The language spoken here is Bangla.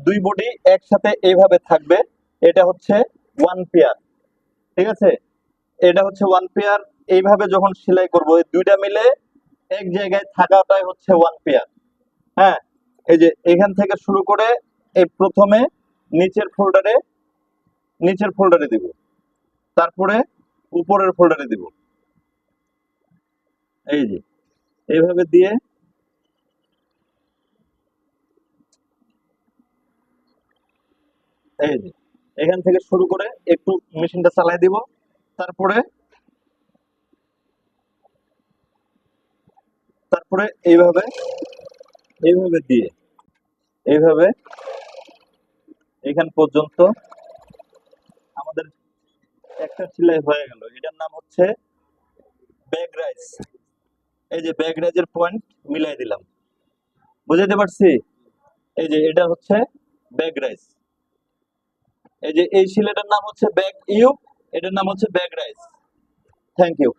দুই বডি একসাথে এইভাবে থাকবে, এটা হচ্ছে ওয়ান পেয়ার। ঠিক আছে, এটা হচ্ছে ওয়ান পেয়ার। এইভাবে যখন সেলাই করব, এই দুইটা মিলে এক জায়গায় থাকাটাই হচ্ছে ওয়ান পেয়ার। হ্যাঁ, এই যে এখান থেকে শুরু করে এই প্রথমে নিচের ফোল্ডারে দিব, তারপরে উপরের ফোল্ডারে দিব। এই যে এইভাবে দিয়ে এই যে এখান থেকে শুরু করে একটু মেশিনটা চালাই দিব, তারপরে তারপরে এইভাবে এইভাবে দিয়ে এইভাবে এখান পর্যন্ত আমাদের একটা সেলাই হয়ে গেল। এটার নাম হচ্ছে ব্যাক রাইস। এই যে ব্যাক রাইজের পয়েন্ট মিলাই দিলাম, বুঝাইতে পারছি? এই যে এটা হচ্ছে ব্যাক রাইস। এই যে এই সেলাইটার নাম হচ্ছে ব্যাক ইউ, এটার নাম হচ্ছে ব্যাক রাইস। Thank you.